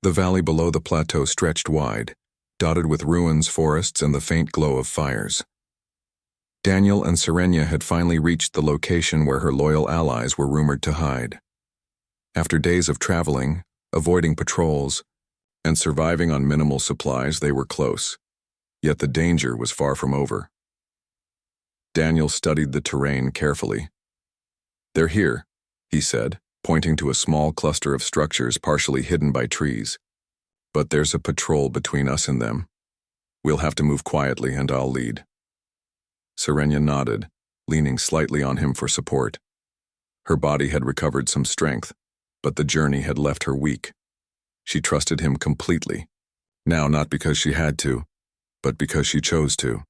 The valley below the plateau stretched wide, dotted with ruins, forests, and the faint glow of fires. Daniel and Serenia had finally reached the location where her loyal allies were rumored to hide. After days of traveling, avoiding patrols, and surviving on minimal supplies, they were close. Yet the danger was far from over. Daniel studied the terrain carefully. "They're here," he said, pointing to a small cluster of structures partially hidden by trees. "But there's a patrol between us and them. We'll have to move quietly, and I'll lead." Serenia nodded, leaning slightly on him for support. Her body had recovered some strength, but the journey had left her weak. She trusted him completely, now not because she had to, but because she chose to.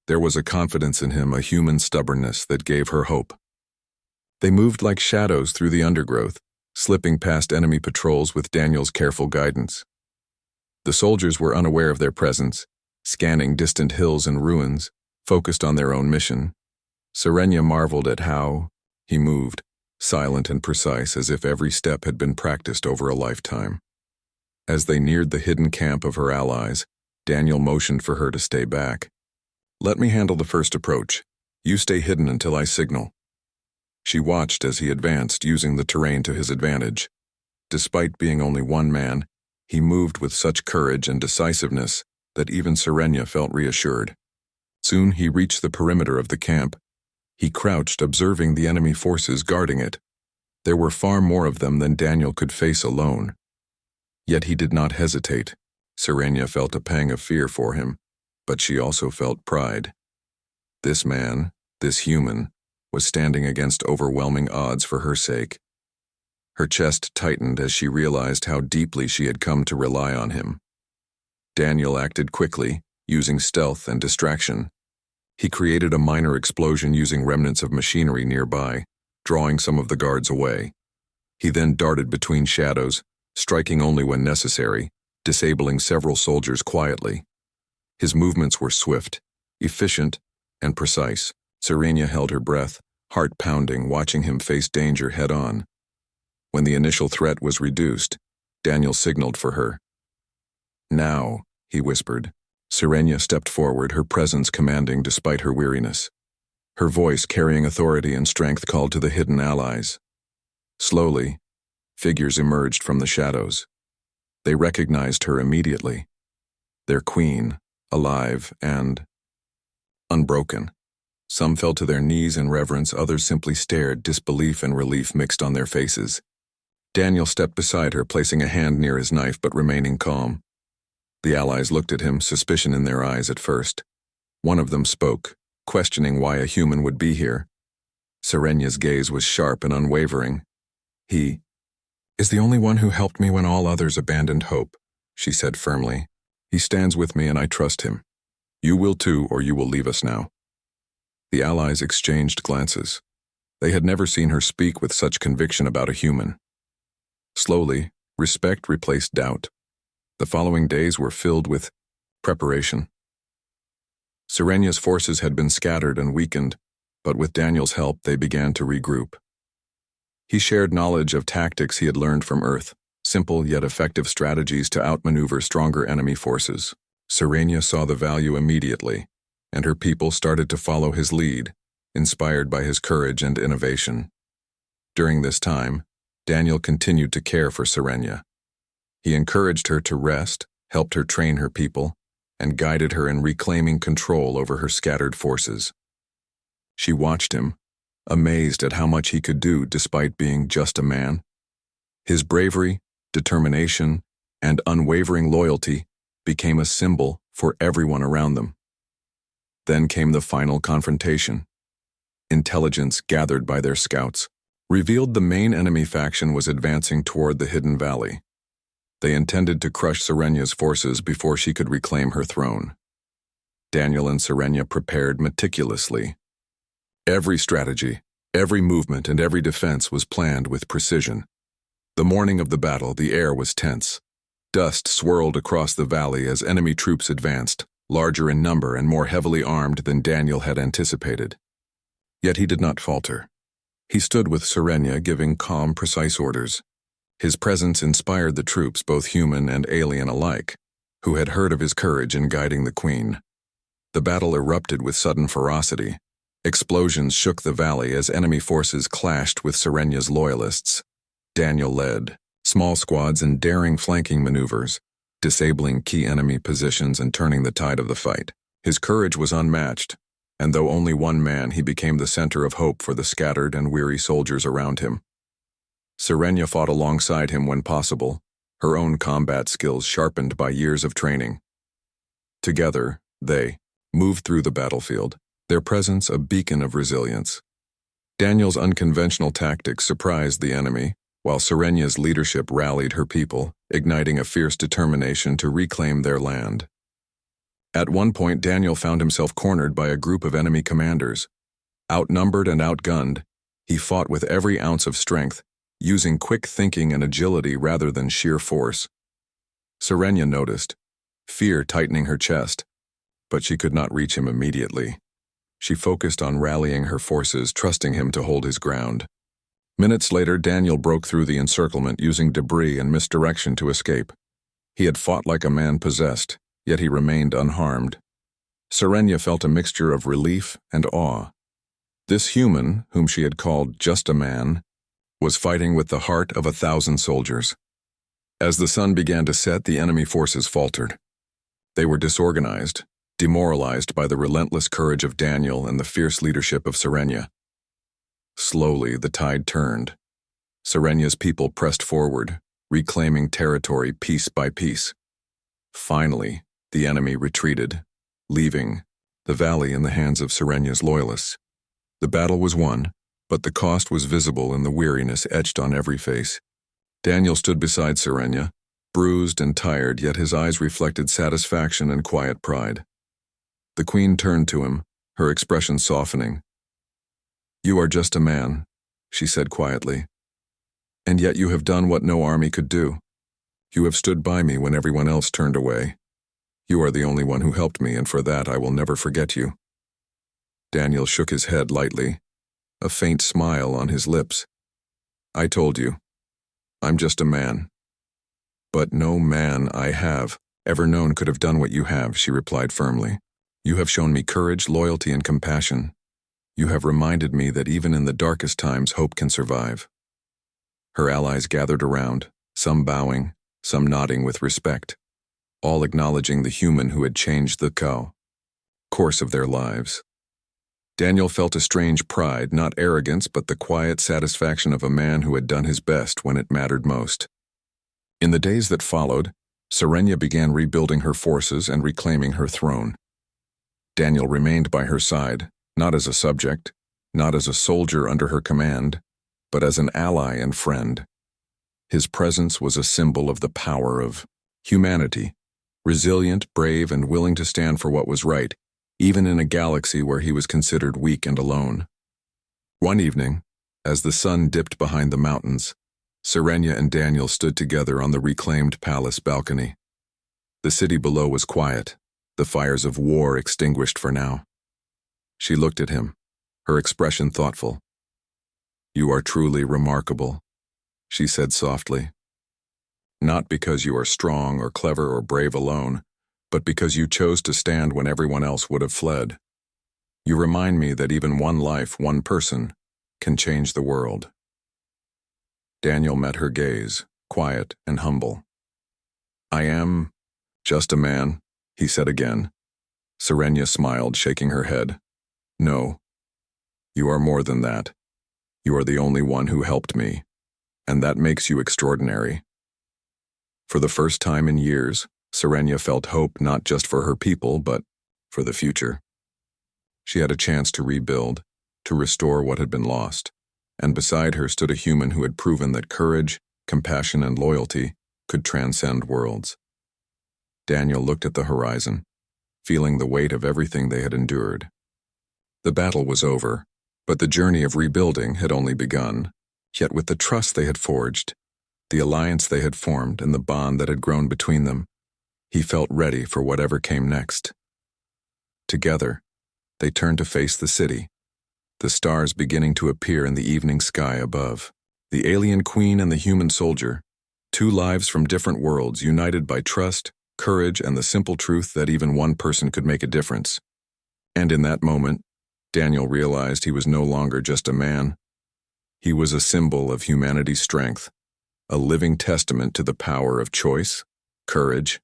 There was a confidence in him, a human stubbornness that gave her hope. They moved like shadows through the undergrowth, slipping past enemy patrols with Daniel's careful guidance. The soldiers were unaware of their presence, scanning distant hills and ruins, focused on their own mission. Serenia marveled at how he moved, silent and precise, as if every step had been practiced over a lifetime. As they neared the hidden camp of her allies, Daniel motioned for her to stay back. "Let me handle the first approach. You stay hidden until I signal." She watched as he advanced, using the terrain to his advantage. Despite being only one man, he moved with such courage and decisiveness that even Serenia felt reassured. Soon he reached the perimeter of the camp. He crouched, observing the enemy forces guarding it. There were far more of them than Daniel could face alone. Yet he did not hesitate. Serenia felt a pang of fear for him, but she also felt pride. This man, this human, was standing against overwhelming odds for her sake. Her chest tightened as she realized how deeply she had come to rely on him. Daniel acted quickly, using stealth and distraction. He created a minor explosion using remnants of machinery nearby, drawing some of the guards away. He then darted between shadows, striking only when necessary, disabling several soldiers quietly. His movements were swift, efficient, and precise. Serenia held her breath, heart pounding, watching him face danger head-on. When the initial threat was reduced, Daniel signaled for her. "Now," he whispered. Serenia stepped forward, her presence commanding despite her weariness. Her voice, carrying authority and strength, called to the hidden allies. Slowly, figures emerged from the shadows. They recognized her immediately. Their queen, alive and unbroken. Some fell to their knees in reverence, others simply stared, disbelief and relief mixed on their faces. Daniel stepped beside her, placing a hand near his knife but remaining calm. The allies looked at him, suspicion in their eyes at first. One of them spoke, questioning why a human would be here. Serenia's gaze was sharp and unwavering. "He is the only one who helped me when all others abandoned hope," she said firmly. "He stands with me and I trust him. You will too, or you will leave us now." The allies exchanged glances. They had never seen her speak with such conviction about a human. Slowly, respect replaced doubt. The following days were filled with preparation. Serenia's forces had been scattered and weakened, but with Daniel's help they began to regroup. He shared knowledge of tactics he had learned from Earth, simple yet effective strategies to outmaneuver stronger enemy forces. Serenia saw the value immediately, and her people started to follow his lead, inspired by his courage and innovation. During this time, Daniel continued to care for Serenia. He encouraged her to rest, helped her train her people, and guided her in reclaiming control over her scattered forces. She watched him, amazed at how much he could do despite being just a man. His bravery, determination, and unwavering loyalty became a symbol for everyone around them. Then came the final confrontation. Intelligence gathered by their scouts revealed the main enemy faction was advancing toward the hidden valley. They intended to crush Serenia's forces before she could reclaim her throne. Daniel and Serenia prepared meticulously. Every strategy, every movement, and every defense was planned with precision. The morning of the battle, the air was tense. Dust swirled across the valley as enemy troops advanced, larger in number and more heavily armed than Daniel had anticipated. Yet he did not falter. He stood with Serenia, giving calm, precise orders. His presence inspired the troops, both human and alien alike, who had heard of his courage in guiding the queen. The battle erupted with sudden ferocity. Explosions shook the valley as enemy forces clashed with Serenya's loyalists. Daniel led small squads in daring flanking maneuvers, disabling key enemy positions and turning the tide of the fight. His courage was unmatched, and though only one man, he became the center of hope for the scattered and weary soldiers around him. Serenya fought alongside him when possible, her own combat skills sharpened by years of training. Together, they moved through the battlefield, their presence a beacon of resilience. Daniel's unconventional tactics surprised the enemy, while Serenya's leadership rallied her people, igniting a fierce determination to reclaim their land. At one point, Daniel found himself cornered by a group of enemy commanders. Outnumbered and outgunned, he fought with every ounce of strength, using quick thinking and agility rather than sheer force. Serenya noticed, fear tightening her chest, but she could not reach him immediately. She focused on rallying her forces, trusting him to hold his ground. Minutes later, Daniel broke through the encirclement using debris and misdirection to escape. He had fought like a man possessed, yet he remained unharmed. Serenya felt a mixture of relief and awe. This human, whom she had called just a man, was fighting with the heart of 1,000 soldiers. As the sun began to set, the enemy forces faltered. They were disorganized, demoralized by the relentless courage of Daniel and the fierce leadership of Serenya. Slowly, the tide turned. Serenya's people pressed forward, reclaiming territory piece by piece. Finally, the enemy retreated, leaving the valley in the hands of Serenya's loyalists. The battle was won, but the cost was visible in the weariness etched on every face. Daniel stood beside Serenya, bruised and tired, yet his eyes reflected satisfaction and quiet pride. The queen turned to him, her expression softening. "You are just a man," she said quietly. "And yet you have done what no army could do. You have stood by me when everyone else turned away. You are the only one who helped me, and for that I will never forget you." Daniel shook his head lightly, a faint smile on his lips. "I told you, I'm just a man. But no man I have ever known could have done what you have," she replied firmly. "You have shown me courage, loyalty, and compassion. You have reminded me that even in the darkest times, hope can survive." Her allies gathered around, some bowing, some nodding with respect, all acknowledging the human who had changed the course of their lives. Daniel felt a strange pride, not arrogance, but the quiet satisfaction of a man who had done his best when it mattered most. In the days that followed, Serenya began rebuilding her forces and reclaiming her throne. Daniel remained by her side, not as a subject, not as a soldier under her command, but as an ally and friend. His presence was a symbol of the power of humanity, resilient, brave, and willing to stand for what was right, even in a galaxy where he was considered weak and alone. One evening, as the sun dipped behind the mountains, Serenya and Daniel stood together on the reclaimed palace balcony. The city below was quiet, the fires of war extinguished for now. She looked at him, her expression thoughtful. "You are truly remarkable," she said softly. "Not because you are strong or clever or brave alone, but because you chose to stand when everyone else would have fled. You remind me that even one life, one person, can change the world." Daniel met her gaze, quiet and humble. "I am just a man," he said again. Serenya smiled, shaking her head. "No, you are more than that. You are the only one who helped me, and that makes you extraordinary." For the first time in years, Serenya felt hope not just for her people, but for the future. She had a chance to rebuild, to restore what had been lost, and beside her stood a human who had proven that courage, compassion, and loyalty could transcend worlds. Daniel looked at the horizon, feeling the weight of everything they had endured. The battle was over, but the journey of rebuilding had only begun. Yet with the trust they had forged, the alliance they had formed, and the bond that had grown between them, he felt ready for whatever came next. Together, they turned to face the city, the stars beginning to appear in the evening sky above. The alien queen and the human soldier, Two lives from different worlds united by trust, courage, and the simple truth that even one person could make a difference. And in that moment, Daniel realized he was no longer just a man. He was a symbol of humanity's strength, a living testament to the power of choice, courage,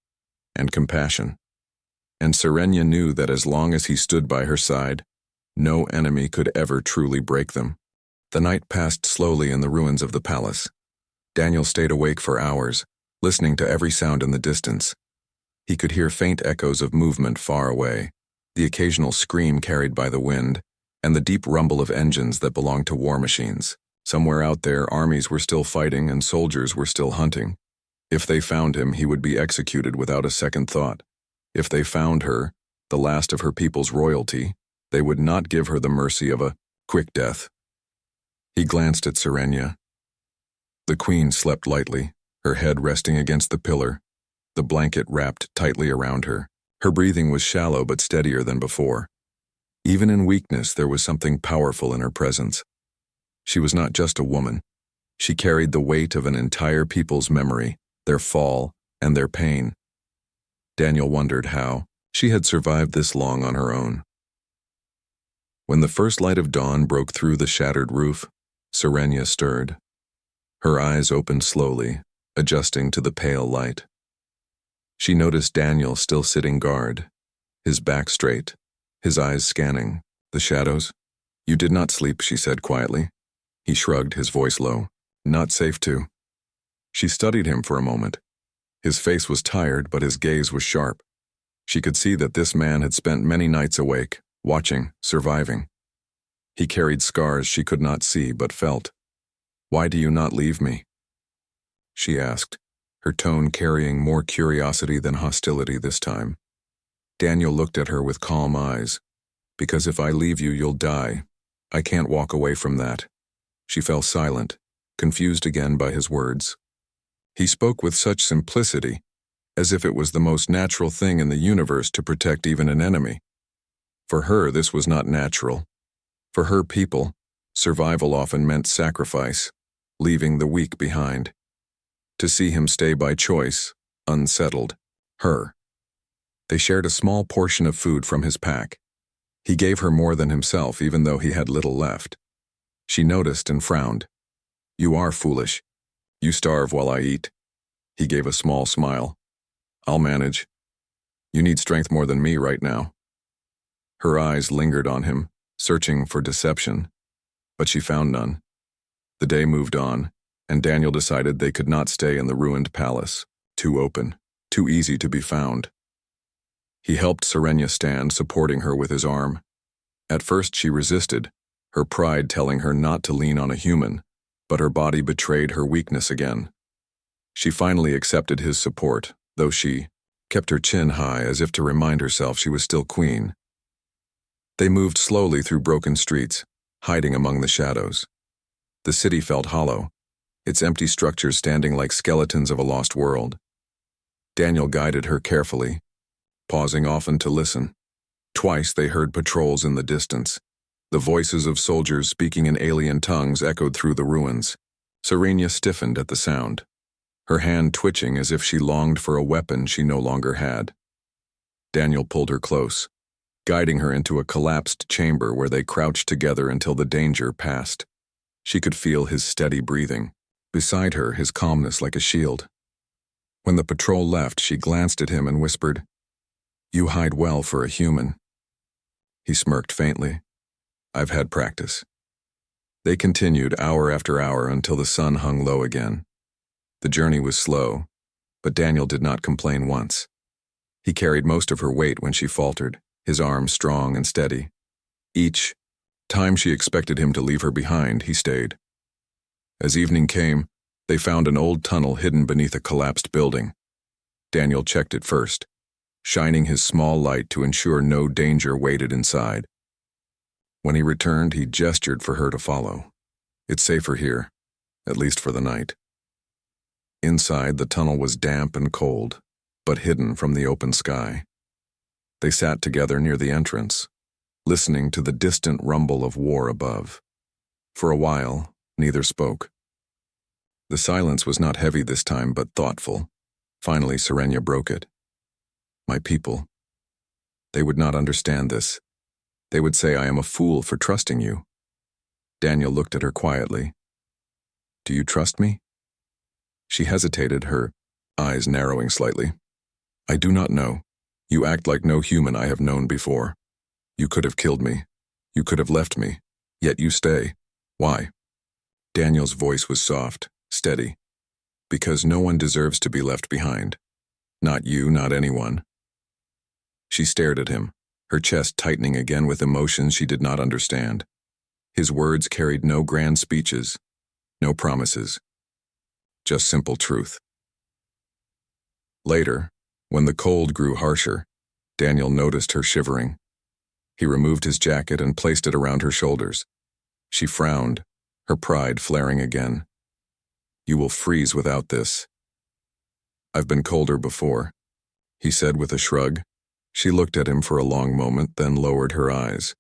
and compassion. And Serenia knew that as long as he stood by her side, no enemy could ever truly break them. The night passed slowly in the ruins of the palace. Daniel stayed awake for hours, listening to every sound in the distance. He could hear faint echoes of movement far away, the occasional scream carried by the wind, and the deep rumble of engines that belonged to war machines. Somewhere out there, armies were still fighting and soldiers were still hunting. If they found him, he would be executed without a second thought. If they found her, the last of her people's royalty, they would not give her the mercy of a quick death. He glanced at Serenia. The queen slept lightly, her head resting against the pillar, the blanket wrapped tightly around her. Her breathing was shallow but steadier than before. Even in weakness, there was something powerful in her presence. She was not just a woman. She carried the weight of an entire people's memory, their fall, and their pain. Daniel wondered how she had survived this long on her own. When the first light of dawn broke through the shattered roof, Serenia stirred. Her eyes opened slowly, adjusting to the pale light. She noticed Daniel still sitting guard, his back straight, his eyes scanning the shadows. "You did not sleep," she said quietly. He shrugged, his voice low. "Not safe to." She studied him for a moment. His face was tired, but his gaze was sharp. She could see that this man had spent many nights awake, watching, surviving. He carried scars she could not see but felt. "Why do you not leave me?" she asked, her tone carrying more curiosity than hostility this time. Daniel looked at her with calm eyes. "Because if I leave you, you'll die. I can't walk away from that." She fell silent, confused again by his words. He spoke with such simplicity, as if it was the most natural thing in the universe to protect even an enemy. For her, this was not natural. For her people, survival often meant sacrifice, leaving the weak behind. To see him stay by choice, unsettled, her. They shared a small portion of food from his pack. He gave her more than himself, even though he had little left. She noticed and frowned. "You are foolish. You starve while I eat." He gave a small smile. "I'll manage. You need strength more than me right now." Her eyes lingered on him, searching for deception, but she found none. The day moved on, and Daniel decided they could not stay in the ruined palace. Too open, too easy to be found. He helped Serenia stand, supporting her with his arm. At first she resisted, her pride telling her not to lean on a human, but her body betrayed her weakness again. She finally accepted his support, though she kept her chin high as if to remind herself she was still queen. They moved slowly through broken streets, hiding among the shadows. The city felt hollow, its empty structures standing like skeletons of a lost world. Daniel guided her carefully, pausing often to listen. Twice they heard patrols in the distance. The voices of soldiers speaking in alien tongues echoed through the ruins. Serenia stiffened at the sound, her hand twitching as if she longed for a weapon she no longer had. Daniel pulled her close, guiding her into a collapsed chamber where they crouched together until the danger passed. She could feel his steady breathing. Beside her, his calmness like a shield. When the patrol left, she glanced at him and whispered, "You hide well for a human." He smirked faintly. "I've had practice." They continued hour after hour until the sun hung low again. The journey was slow, but Daniel did not complain once. He carried most of her weight when she faltered, his arms strong and steady. Each time she expected him to leave her behind, he stayed. As evening came, they found an old tunnel hidden beneath a collapsed building. Daniel checked it first, shining his small light to ensure no danger waited inside. When he returned, he gestured for her to follow. "It's safer here, at least for the night." Inside, the tunnel was damp and cold, but hidden from the open sky. They sat together near the entrance, listening to the distant rumble of war above. For a while, neither spoke. The silence was not heavy this time, but thoughtful. Finally, Serenia broke it. My people. They would not understand this. They would say I am a fool for trusting you. Daniel looked at her quietly. Do you trust me? She hesitated, her eyes narrowing slightly. I do not know. You act like no human I have known before. You could have killed me. You could have left me. Yet you stay. Why? Daniel's voice was soft, steady. Because no one deserves to be left behind. Not you, not anyone. She stared at him, her chest tightening again with emotions she did not understand. His words carried no grand speeches, no promises. Just simple truth. Later, when the cold grew harsher, Daniel noticed her shivering. He removed his jacket and placed it around her shoulders. She frowned, her pride flaring again. You will freeze without this. I've been colder before, he said with a shrug. She looked at him for a long moment, then lowered her eyes.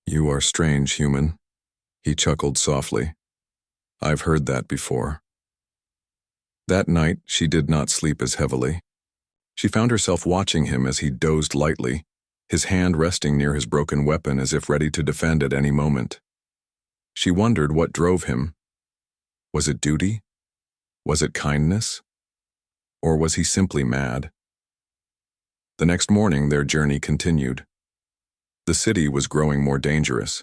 You are strange, human. He chuckled softly. I've heard that before. That night, she did not sleep as heavily. She found herself watching him as he dozed lightly, his hand resting near his broken weapon as if ready to defend at any moment. She wondered what drove him. Was it duty? Was it kindness? Or was he simply mad? The next morning, their journey continued. The city was growing more dangerous.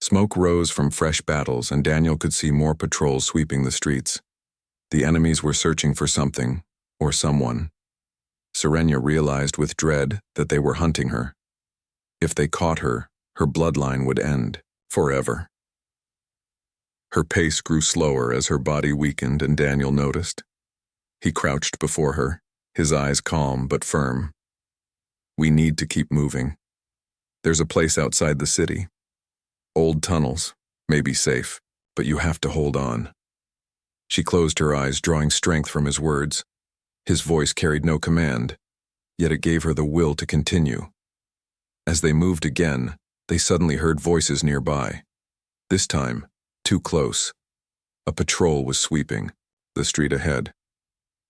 Smoke rose from fresh battles, and Daniel could see more patrols sweeping the streets. The enemies were searching for something, or someone. Serenia realized with dread that they were hunting her. If they caught her, her bloodline would end, forever. Her pace grew slower as her body weakened, and Daniel noticed. He crouched before her, his eyes calm but firm. We need to keep moving. There's a place outside the city. Old tunnels, maybe safe, but you have to hold on. She closed her eyes, drawing strength from his words. His voice carried no command, yet it gave her the will to continue. As they moved again, they suddenly heard voices nearby. This time, too close. A patrol was sweeping the street ahead.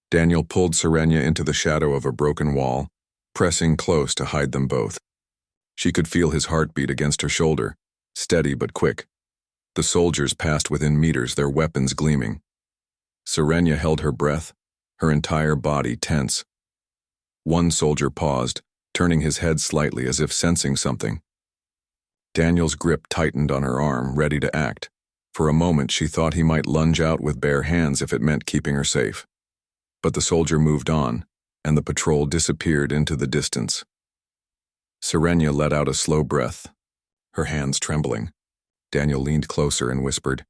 Daniel pulled Serenia into the shadow of a broken wall, pressing close to hide them both. She could feel his heartbeat against her shoulder, steady but quick. The soldiers passed within meters, their weapons gleaming. Serenia held her breath, her entire body tense. One soldier paused, turning his head slightly as if sensing something. Daniel's grip tightened on her arm, ready to act. For a moment, she thought he might lunge out with bare hands if it meant keeping her safe. But the soldier moved on, and the patrol disappeared into the distance. Serenia let out a slow breath, her hands trembling. Daniel leaned closer and whispered,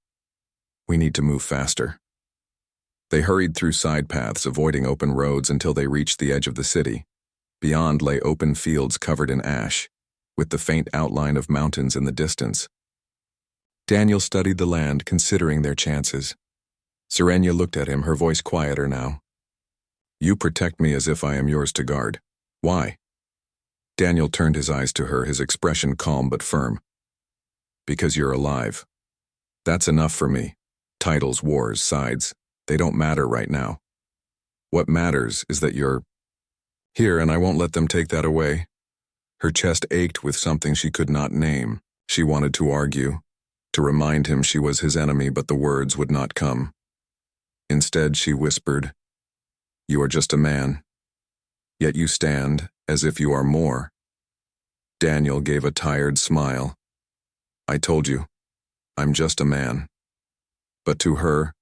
"We need to move faster." They hurried through side paths, avoiding open roads until they reached the edge of the city. Beyond lay open fields covered in ash, with the faint outline of mountains in the distance. Daniel studied the land, considering their chances. Serenia looked at him, her voice quieter now. You protect me as if I am yours to guard. Why? Daniel turned his eyes to her, his expression calm but firm. Because you're alive. That's enough for me. Titles, wars, sides, they don't matter right now. What matters is that you're here, and I won't let them take that away. Her chest ached with something she could not name. She wanted to argue, to remind him she was his enemy, but the words would not come. Instead, she whispered, You are just a man. Yet you stand as if you are more. Daniel gave a tired smile. I told you, I'm just a man. But to her,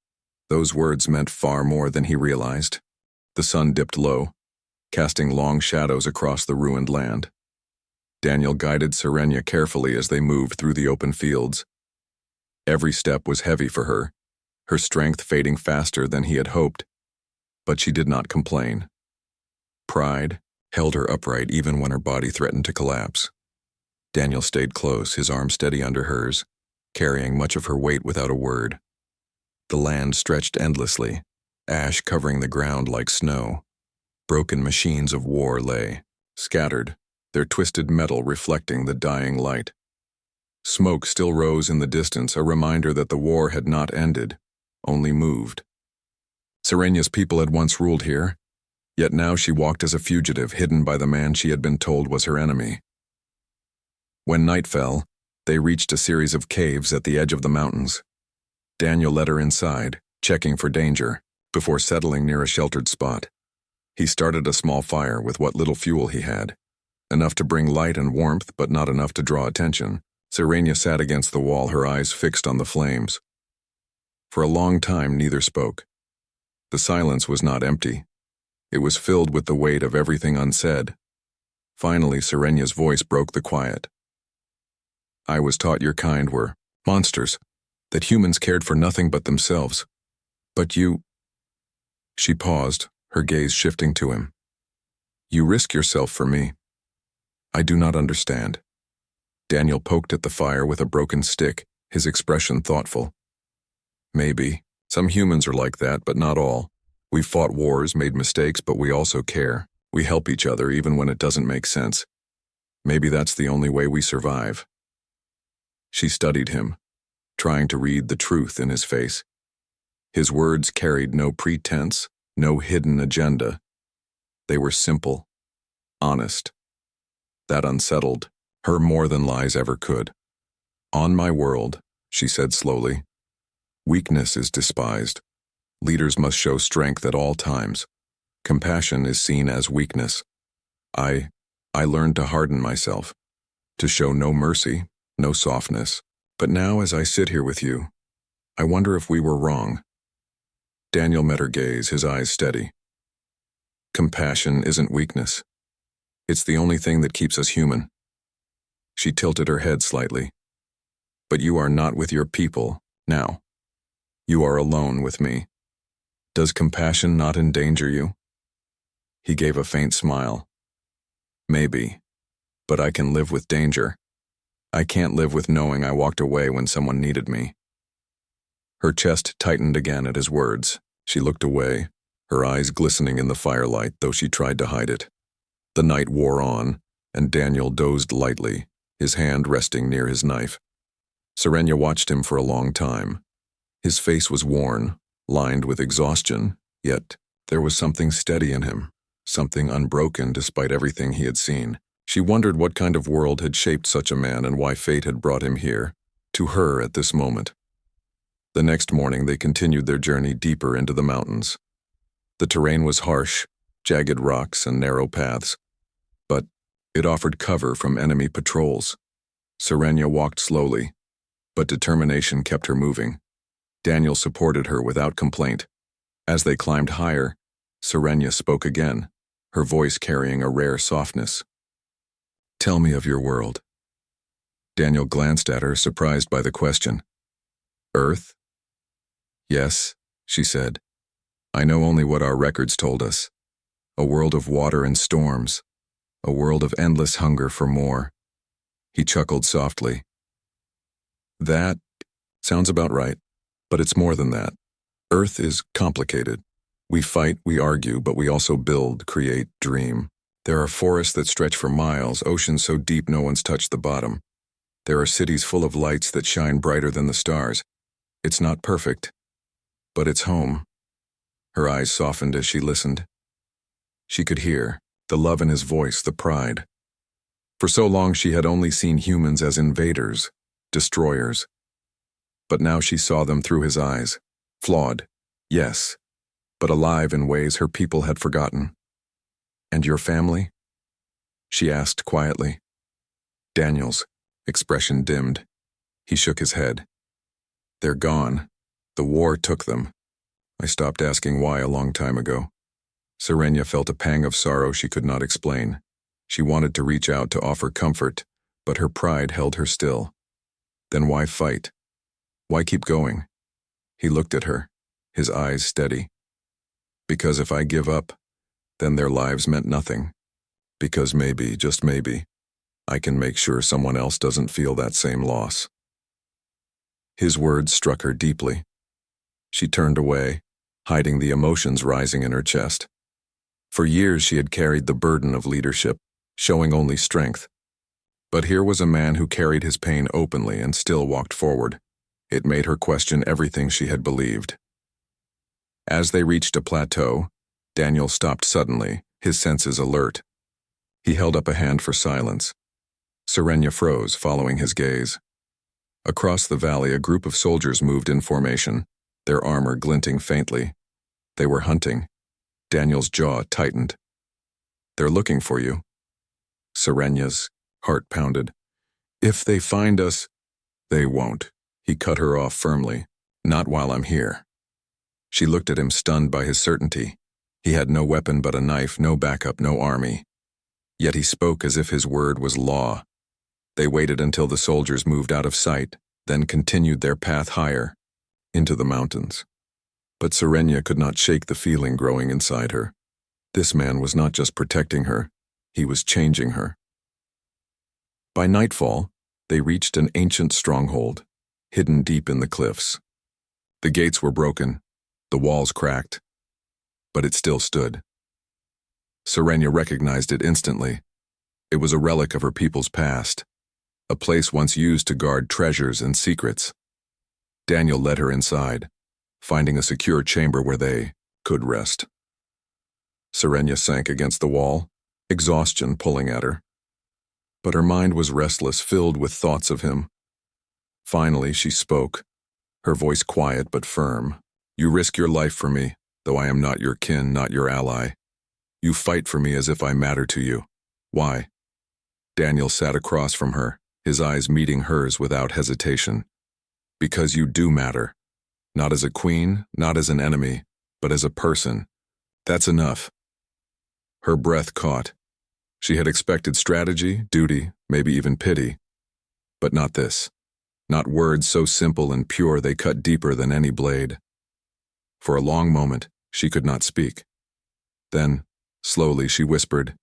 those words meant far more than he realized. The sun dipped low, casting long shadows across the ruined land. Daniel guided Serenia carefully as they moved through the open fields. Every step was heavy for her strength fading faster than he had hoped. But she did not complain. Pride held her upright even when her body threatened to collapse. Daniel stayed close, his arm steady under hers, carrying much of her weight without a word. The land stretched endlessly, ash covering the ground like snow. Broken machines of war lay, scattered, their twisted metal reflecting the dying light. Smoke still rose in the distance, a reminder that the war had not ended, only moved. Serenya's people had once ruled here, yet now she walked as a fugitive hidden by the man she had been told was her enemy. When night fell, they reached a series of caves at the edge of the mountains. Daniel led her inside, checking for danger, before settling near a sheltered spot. He started a small fire with what little fuel he had, enough to bring light and warmth but not enough to draw attention. Serenia sat against the wall, her eyes fixed on the flames. For a long time neither spoke. The silence was not empty. It was filled with the weight of everything unsaid. Finally, Serenya's voice broke the quiet. "I was taught your kind were monsters, that humans cared for nothing but themselves. But you—" She paused, her gaze shifting to him. "You risk yourself for me. I do not understand." Daniel poked at the fire with a broken stick, his expression thoughtful. "Maybe. Some humans are like that, but not all. We've fought wars, made mistakes, but we also care. We help each other even when it doesn't make sense. Maybe that's the only way we survive." She studied him, trying to read the truth in his face. His words carried no pretense, no hidden agenda. They were simple, honest. That unsettled her more than lies ever could. "On my world," she said slowly, "weakness is despised. Leaders must show strength at all times. Compassion is seen as weakness. I learned to harden myself, to show no mercy, no softness. But now as I sit here with you, I wonder if we were wrong." Daniel met her gaze, his eyes steady. "Compassion isn't weakness. It's the only thing that keeps us human." She tilted her head slightly. "But you are not with your people now. You are alone with me. Does compassion not endanger you?" He gave a faint smile. "Maybe, but I can live with danger. I can't live with knowing I walked away when someone needed me." Her chest tightened again at his words. She looked away, her eyes glistening in the firelight, though she tried to hide it. The night wore on, and Daniel dozed lightly, his hand resting near his knife. Serenia watched him for a long time. His face was worn, lined with exhaustion, yet there was something steady in him, something unbroken despite everything he had seen. She wondered what kind of world had shaped such a man and why fate had brought him here, to her at this moment. The next morning they continued their journey deeper into the mountains. The terrain was harsh, jagged rocks and narrow paths, but it offered cover from enemy patrols. Serenia walked slowly, but determination kept her moving. Daniel supported her without complaint. As they climbed higher, Serenia spoke again, her voice carrying a rare softness. "Tell me of your world." Daniel glanced at her, surprised by the question. "Earth?" "Yes," she said. "I know only what our records told us. A world of water and storms. A world of endless hunger for more." He chuckled softly. "That sounds about right, but it's more than that. Earth is complicated. We fight, we argue, but we also build, create, dream. There are forests that stretch for miles, oceans so deep no one's touched the bottom. There are cities full of lights that shine brighter than the stars. It's not perfect, but it's home." Her eyes softened as she listened. She could hear the love in his voice, the pride. For so long she had only seen humans as invaders, destroyers. But now she saw them through his eyes. Flawed, yes, but alive in ways her people had forgotten. "And your family?" she asked quietly. Daniel's expression dimmed. He shook his head. "They're gone. The war took them. I stopped asking why a long time ago." Serenia felt a pang of sorrow she could not explain. She wanted to reach out to offer comfort, but her pride held her still. Then why fight? Why keep going? He looked at her, his eyes steady. "Because if I give up, then their lives meant nothing. Because maybe, just maybe, I can make sure someone else doesn't feel that same loss." His words struck her deeply. She turned away, hiding the emotions rising in her chest. For years she had carried the burden of leadership, showing only strength. But here was a man who carried his pain openly and still walked forward. It made her question everything she had believed. As they reached a plateau, Daniel stopped suddenly, his senses alert. He held up a hand for silence. Serenia froze, following his gaze. Across the valley, a group of soldiers moved in formation, their armor glinting faintly. They were hunting. Daniel's jaw tightened. "They're looking for you." Serenia's heart pounded. "If they find us—" "They won't." He cut her off firmly. "Not while I'm here." She looked at him, stunned by his certainty. He had no weapon but a knife, no backup, no army. Yet he spoke as if his word was law. They waited until the soldiers moved out of sight, then continued their path higher, into the mountains. But Serenia could not shake the feeling growing inside her. This man was not just protecting her, he was changing her. By nightfall, they reached an ancient stronghold, hidden deep in the cliffs. The gates were broken, the walls cracked, but it still stood. Serenia recognized it instantly. It was a relic of her people's past, a place once used to guard treasures and secrets. Daniel led her inside, finding a secure chamber where they could rest. Serenia sank against the wall, exhaustion pulling at her. But her mind was restless, filled with thoughts of him. Finally, she spoke, her voice quiet but firm. "You risk your life for me, though I am not your kin, not your ally. You fight for me as if I matter to you. Why?" Daniel sat across from her, his eyes meeting hers without hesitation. "Because you do matter. Not as a queen, not as an enemy, but as a person. That's enough." Her breath caught. She had expected strategy, duty, maybe even pity. But not this. Not words so simple and pure they cut deeper than any blade. For a long moment, she could not speak. Then, slowly, she whispered,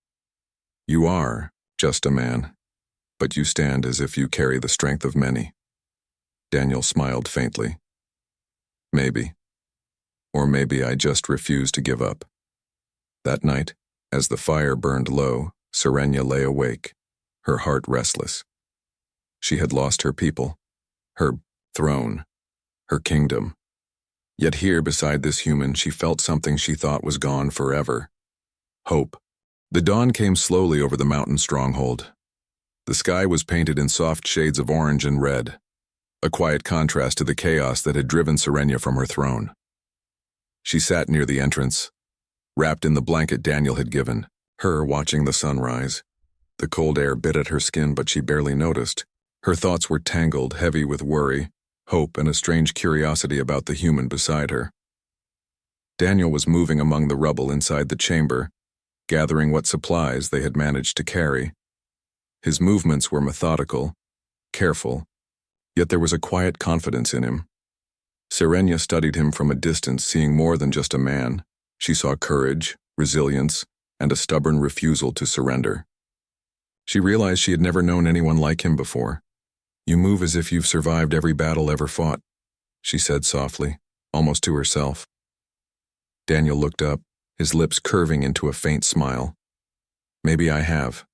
"You are just a man, but you stand as if you carry the strength of many." Daniel smiled faintly. "Maybe. Or maybe I just refuse to give up." That night, as the fire burned low, Serenia lay awake, her heart restless. She had lost her people, her throne, her kingdom. Yet here, beside this human, she felt something she thought was gone forever. Hope. The dawn came slowly over the mountain stronghold. The sky was painted in soft shades of orange and red, a quiet contrast to the chaos that had driven Serenia from her throne. She sat near the entrance, wrapped in the blanket Daniel had given, her watching the sunrise. The cold air bit at her skin, but she barely noticed. Her thoughts were tangled, heavy with worry, hope, and a strange curiosity about the human beside her. Daniel was moving among the rubble inside the chamber, gathering what supplies they had managed to carry. His movements were methodical, careful, yet there was a quiet confidence in him. Serenia studied him from a distance, seeing more than just a man. She saw courage, resilience, and a stubborn refusal to surrender. She realized she had never known anyone like him before. "You move as if you've survived every battle ever fought," she said softly, almost to herself. Daniel looked up, his lips curving into a faint smile. "Maybe I have.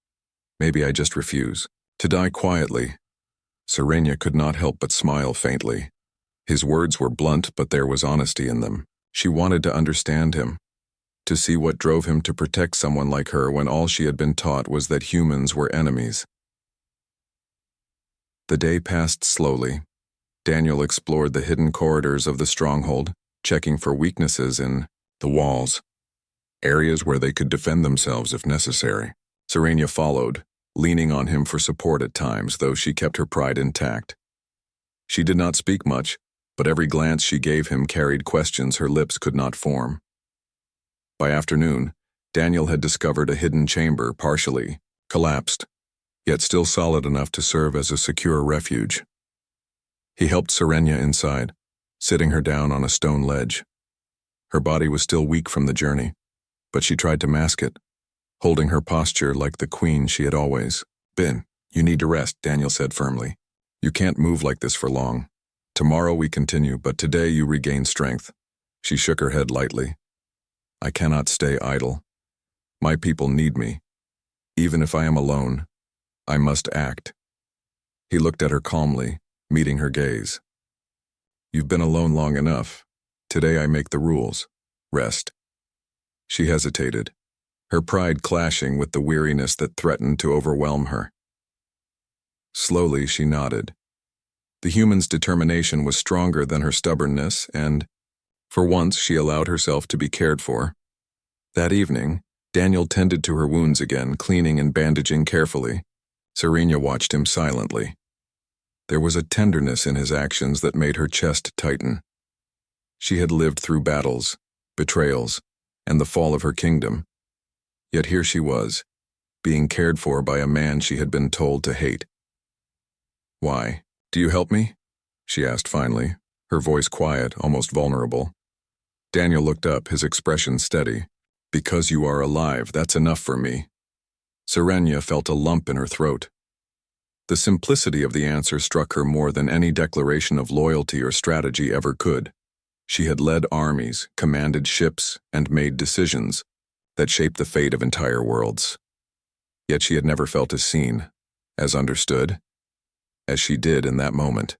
Maybe I just refuse to die quietly." Serenia could not help but smile faintly. His words were blunt, but there was honesty in them. She wanted to understand him, to see what drove him to protect someone like her when all she had been taught was that humans were enemies. The day passed slowly. Daniel explored the hidden corridors of the stronghold, checking for weaknesses in the walls, areas where they could defend themselves if necessary. Serenia followed, leaning on him for support at times, though she kept her pride intact. She did not speak much, but every glance she gave him carried questions her lips could not form. By afternoon, Daniel had discovered a hidden chamber, partially collapsed, yet still solid enough to serve as a secure refuge. He helped Serenia inside, sitting her down on a stone ledge. Her body was still weak from the journey, but she tried to mask it, holding her posture like the queen she had always been. "You need to rest," Daniel said firmly. "You can't move like this for long. Tomorrow we continue, but today you regain strength." She shook her head lightly. "I cannot stay idle. My people need me. Even if I am alone, I must act." He looked at her calmly, meeting her gaze. "You've been alone long enough. Today I make the rules. Rest. She hesitated, her pride clashing with the weariness that threatened to overwhelm her. Slowly, she nodded. The human's determination was stronger than her stubbornness, and, for once, she allowed herself to be cared for. That evening, Daniel tended to her wounds again, cleaning and bandaging carefully. Serena watched him silently. There was a tenderness in his actions that made her chest tighten. She had lived through battles, betrayals, and the fall of her kingdom. Yet here she was, being cared for by a man she had been told to hate. "Why? Do you help me?" she asked finally, her voice quiet, almost vulnerable. Daniel looked up, his expression steady. "Because you are alive, that's enough for me." Serena felt a lump in her throat. The simplicity of the answer struck her more than any declaration of loyalty or strategy ever could. She had led armies, commanded ships, and made decisions that shaped the fate of entire worlds. Yet she had never felt as seen, as understood, as she did in that moment.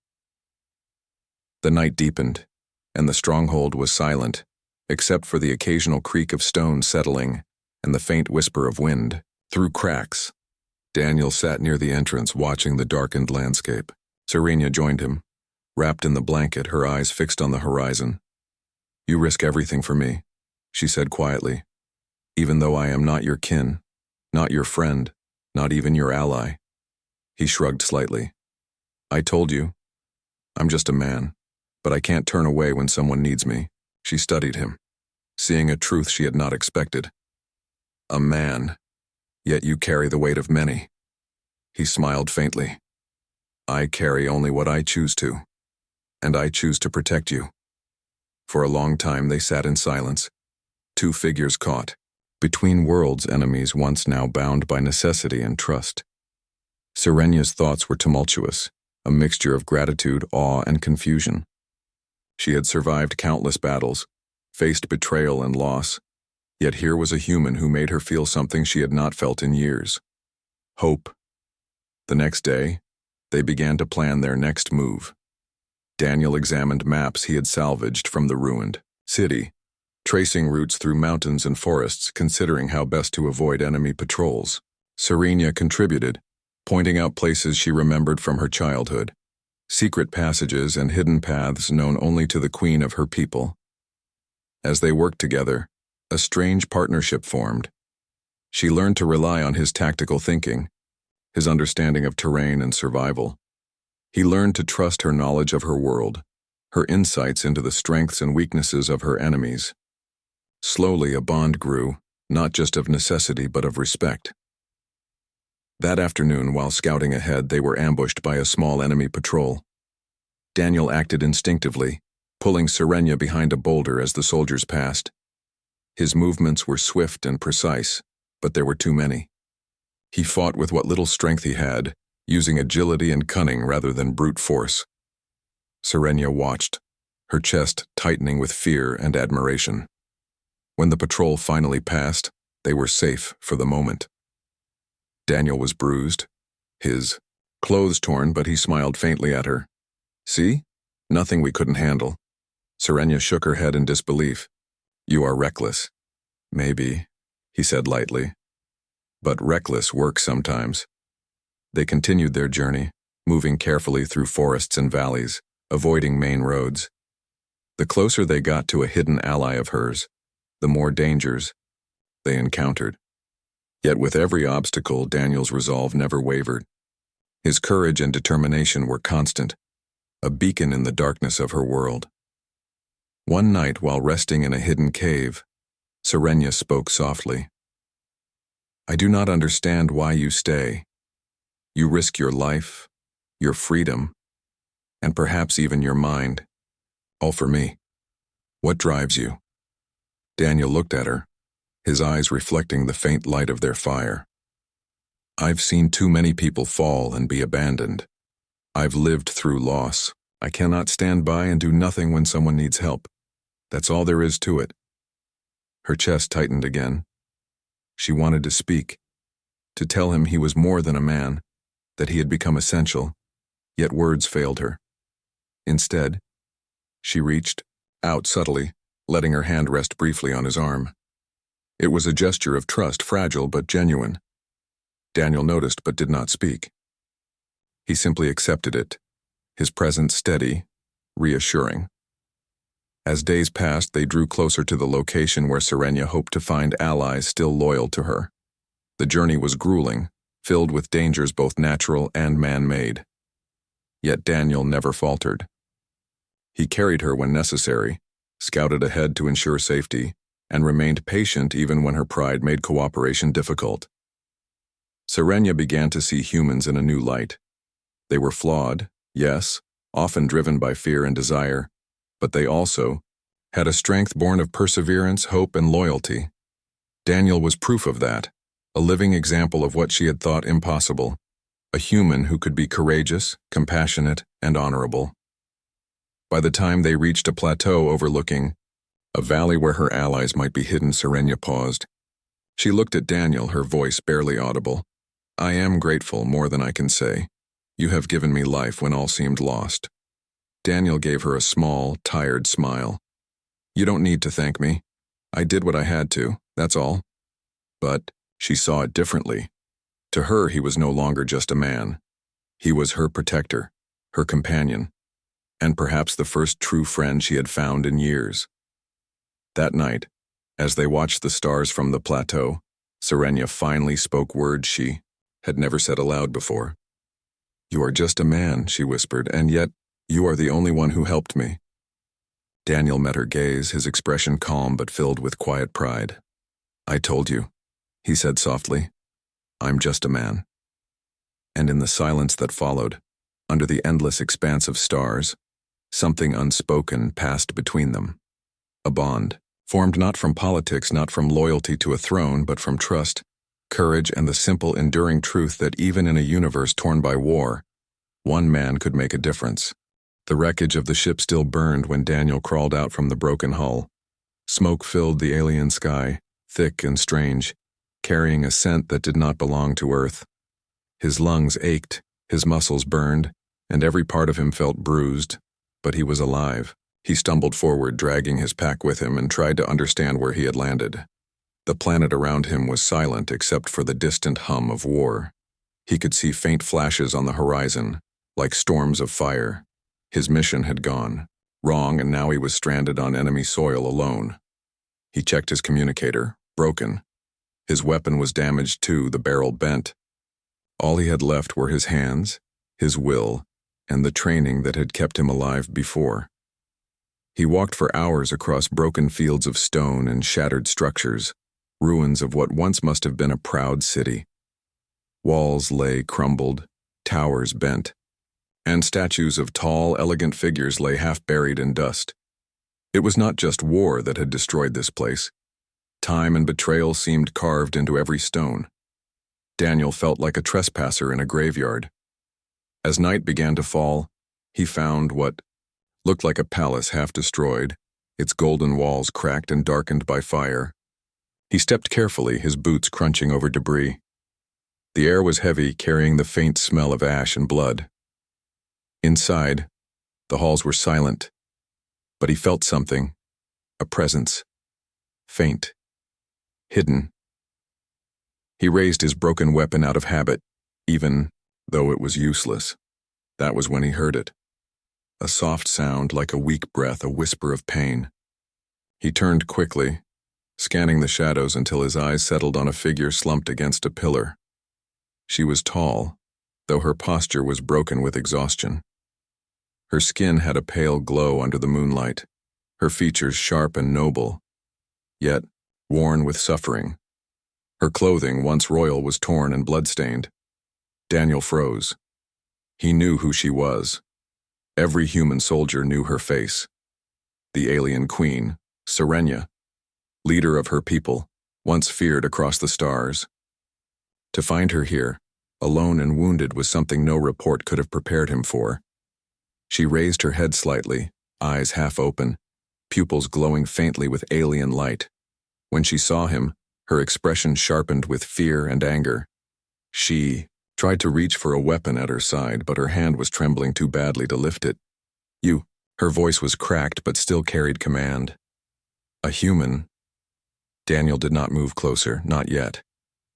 The night deepened, and the stronghold was silent, except for the occasional creak of stone settling and the faint whisper of wind through cracks. Daniel sat near the entrance, watching the darkened landscape. Serena joined him, wrapped in the blanket, her eyes fixed on the horizon. "You risk everything for me," she said quietly, "even though I am not your kin, not your friend, not even your ally." He shrugged slightly. "I told you. I'm just a man, but I can't turn away when someone needs me." She studied him, seeing a truth she had not expected. "A man, yet you carry the weight of many." He smiled faintly. "I carry only what I choose to, and I choose to protect you." For a long time they sat in silence, two figures caught between worlds, enemies once now bound by necessity and trust. Serena's thoughts were tumultuous, a mixture of gratitude, awe, and confusion. She had survived countless battles, faced betrayal and loss, yet here was a human who made her feel something she had not felt in years: hope. The next day, they began to plan their next move. Daniel examined maps he had salvaged from the ruined city, tracing routes through mountains and forests, considering how best to avoid enemy patrols. Serena contributed, pointing out places she remembered from her childhood, secret passages and hidden paths known only to the queen of her people. As they worked together, a strange partnership formed. She learned to rely on his tactical thinking, his understanding of terrain and survival. He learned to trust her knowledge of her world, her insights into the strengths and weaknesses of her enemies. Slowly, a bond grew, not just of necessity but of respect. That afternoon, while scouting ahead, they were ambushed by a small enemy patrol. Daniel acted instinctively, pulling Serena behind a boulder as the soldiers passed. His movements were swift and precise, but there were too many. He fought with what little strength he had, using agility and cunning rather than brute force. Serena watched, her chest tightening with fear and admiration. When the patrol finally passed, they were safe for the moment. Daniel was bruised, his clothes torn, but he smiled faintly at her. "See? Nothing we couldn't handle." Serena shook her head in disbelief. "You are reckless." "Maybe," he said lightly. "But reckless works sometimes." They continued their journey, moving carefully through forests and valleys, avoiding main roads. The closer they got to a hidden ally of hers, the more dangers they encountered. Yet with every obstacle, Daniel's resolve never wavered. His courage and determination were constant, a beacon in the darkness of her world. One night, while resting in a hidden cave, Serena spoke softly. "I do not understand why you stay. You risk your life, your freedom, and perhaps even your mind, all for me. What drives you?" Daniel looked at her, his eyes reflecting the faint light of their fire. "I've seen too many people fall and be abandoned. I've lived through loss. I cannot stand by and do nothing when someone needs help. That's all there is to it." Her chest tightened again. She wanted to speak, to tell him he was more than a man, that he had become essential, yet words failed her. Instead, she reached out subtly, letting her hand rest briefly on his arm. It was a gesture of trust, fragile but genuine. Daniel noticed but did not speak. He simply accepted it, his presence steady, reassuring. As days passed, they drew closer to the location where Serenia hoped to find allies still loyal to her. The journey was grueling, filled with dangers both natural and man-made. Yet Daniel never faltered. He carried her when necessary, scouted ahead to ensure safety, and remained patient even when her pride made cooperation difficult. Serenia began to see humans in a new light. They were flawed, yes, often driven by fear and desire, but they also had a strength born of perseverance, hope, and loyalty. Daniel was proof of that, a living example of what she had thought impossible, a human who could be courageous, compassionate, and honorable. By the time they reached a plateau overlooking a valley where her allies might be hidden, Serenia paused. She looked at Daniel, her voice barely audible. "I am grateful, more than I can say. You have given me life when all seemed lost." Daniel gave her a small, tired smile. "You don't need to thank me. I did what I had to, that's all." But she saw it differently. To her, he was no longer just a man. He was her protector, her companion, and perhaps the first true friend she had found in years. That night, as they watched the stars from the plateau, Serenia finally spoke words she had never said aloud before. "You are just a man," she whispered, "and yet you are the only one who helped me." Daniel met her gaze, his expression calm but filled with quiet pride. "I told you," he said softly. "I'm just a man." And in the silence that followed, under the endless expanse of stars, something unspoken passed between them. A bond, formed not from politics, not from loyalty to a throne, but from trust, courage, and the simple, enduring truth that even in a universe torn by war, one man could make a difference. The wreckage of the ship still burned when Daniel crawled out from the broken hull. Smoke filled the alien sky, thick and strange, carrying a scent that did not belong to Earth. His lungs ached, his muscles burned, and every part of him felt bruised, but he was alive. He stumbled forward, dragging his pack with him, and tried to understand where he had landed. The planet around him was silent except for the distant hum of war. He could see faint flashes on the horizon, like storms of fire. His mission had gone wrong, and now he was stranded on enemy soil alone. He checked his communicator, broken. His weapon was damaged too, the barrel bent. All he had left were his hands, his will, and the training that had kept him alive before. He walked for hours across broken fields of stone and shattered structures, ruins of what once must have been a proud city. Walls lay crumbled, towers bent, and statues of tall, elegant figures lay half buried in dust. It was not just war that had destroyed this place. Time and betrayal seemed carved into every stone. Daniel felt like a trespasser in a graveyard. As night began to fall, he found what looked like a palace half destroyed, its golden walls cracked and darkened by fire. He stepped carefully, his boots crunching over debris. The air was heavy, carrying the faint smell of ash and blood. Inside, the halls were silent, but he felt something, a presence, faint, hidden. He raised his broken weapon out of habit, even though it was useless. That was when he heard it. A soft sound like a weak breath, a whisper of pain. He turned quickly, scanning the shadows until his eyes settled on a figure slumped against a pillar. She was tall, though her posture was broken with exhaustion. Her skin had a pale glow under the moonlight, her features sharp and noble, yet worn with suffering. Her clothing, once royal, was torn and blood-stained. Daniel froze. He knew who she was. Every human soldier knew her face. The alien queen, Serenia, leader of her people, once feared across the stars. To find her here, alone and wounded, was something no report could have prepared him for. She raised her head slightly, eyes half open, pupils glowing faintly with alien light. When she saw him, her expression sharpened with fear and anger. She tried to reach for a weapon at her side, but her hand was trembling too badly to lift it. "You." Her voice was cracked but still carried command. A human? Daniel did not move closer, not yet.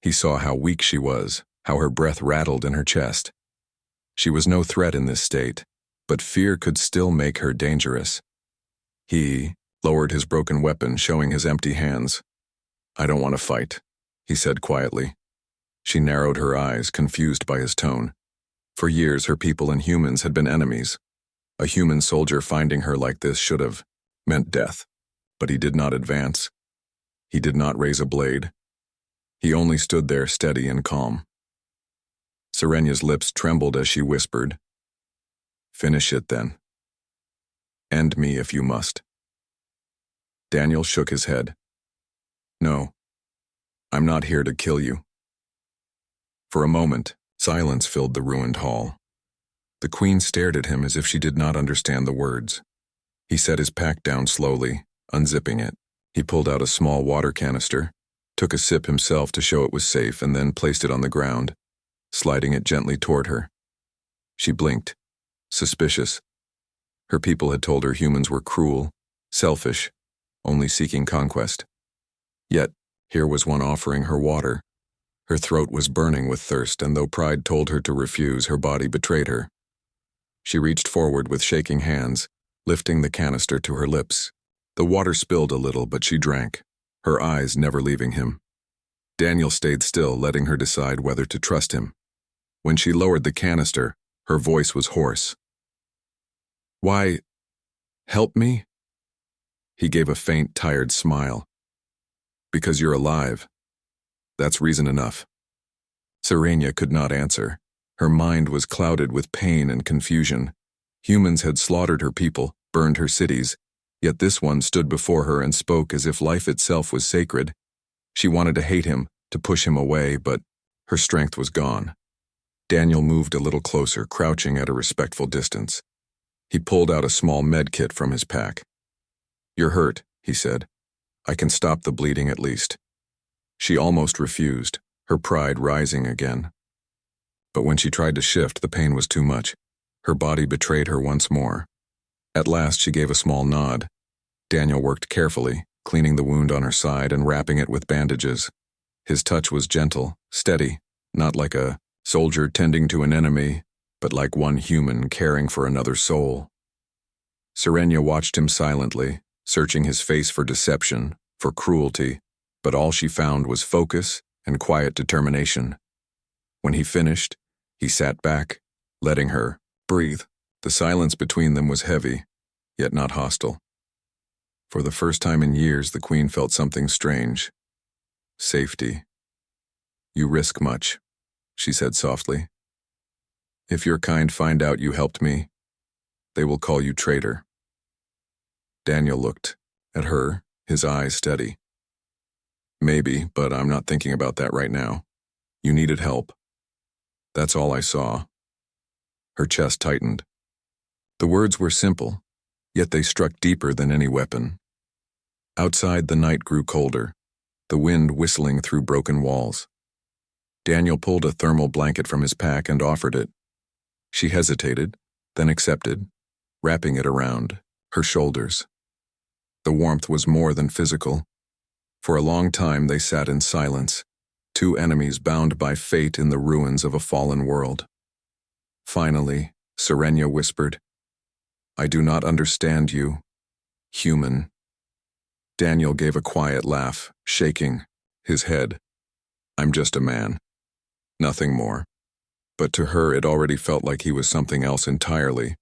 He saw how weak she was, how her breath rattled in her chest. She was no threat in this state, but fear could still make her dangerous. He lowered his broken weapon, showing his empty hands. "I don't want to fight," he said quietly. She narrowed her eyes, confused by his tone. For years, her people and humans had been enemies. A human soldier finding her like this should have meant death, but he did not advance. He did not raise a blade. He only stood there steady and calm. Serenya's lips trembled as she whispered, "Finish it then. End me if you must." Daniel shook his head. "No, I'm not here to kill you." For a moment, silence filled the ruined hall. The queen stared at him as if she did not understand the words. He set his pack down slowly, unzipping it. He pulled out a small water canister, took a sip himself to show it was safe, and then placed it on the ground, sliding it gently toward her. She blinked, suspicious. Her people had told her humans were cruel, selfish, only seeking conquest. Yet, here was one offering her water. Her throat was burning with thirst, and though pride told her to refuse, her body betrayed her. She reached forward with shaking hands, lifting the canister to her lips. The water spilled a little, but she drank, her eyes never leaving him. Daniel stayed still, letting her decide whether to trust him. When she lowered the canister, her voice was hoarse. "Why, help me?" He gave a faint, tired smile. "Because you're alive. That's reason enough." Serenia could not answer. Her mind was clouded with pain and confusion. Humans had slaughtered her people, burned her cities, yet this one stood before her and spoke as if life itself was sacred. She wanted to hate him, to push him away, but her strength was gone. Daniel moved a little closer, crouching at a respectful distance. He pulled out a small med kit from his pack. "You're hurt," he said. "I can stop the bleeding at least." She almost refused, her pride rising again. But when she tried to shift, the pain was too much. Her body betrayed her once more. At last, she gave a small nod. Daniel worked carefully, cleaning the wound on her side and wrapping it with bandages. His touch was gentle, steady, not like a soldier tending to an enemy, but like one human caring for another soul. Serenia watched him silently, searching his face for deception, for cruelty, but all she found was focus and quiet determination. When he finished, he sat back, letting her breathe. The silence between them was heavy, yet not hostile. For the first time in years, the queen felt something strange. Safety. "You risk much," she said softly. "If your kind find out you helped me, they will call you traitor." Daniel looked at her, his eyes steady. "Maybe, but I'm not thinking about that right now. You needed help. That's all I saw." Her chest tightened. The words were simple, yet they struck deeper than any weapon. Outside, the night grew colder, the wind whistling through broken walls. Daniel pulled a thermal blanket from his pack and offered it. She hesitated, then accepted, wrapping it around her shoulders. The warmth was more than physical. For a long time they sat in silence, two enemies bound by fate in the ruins of a fallen world. Finally, Serenia whispered, "I do not understand you, human." Daniel gave a quiet laugh, shaking his head. "I'm just a man. Nothing more." But to her it already felt like he was something else entirely,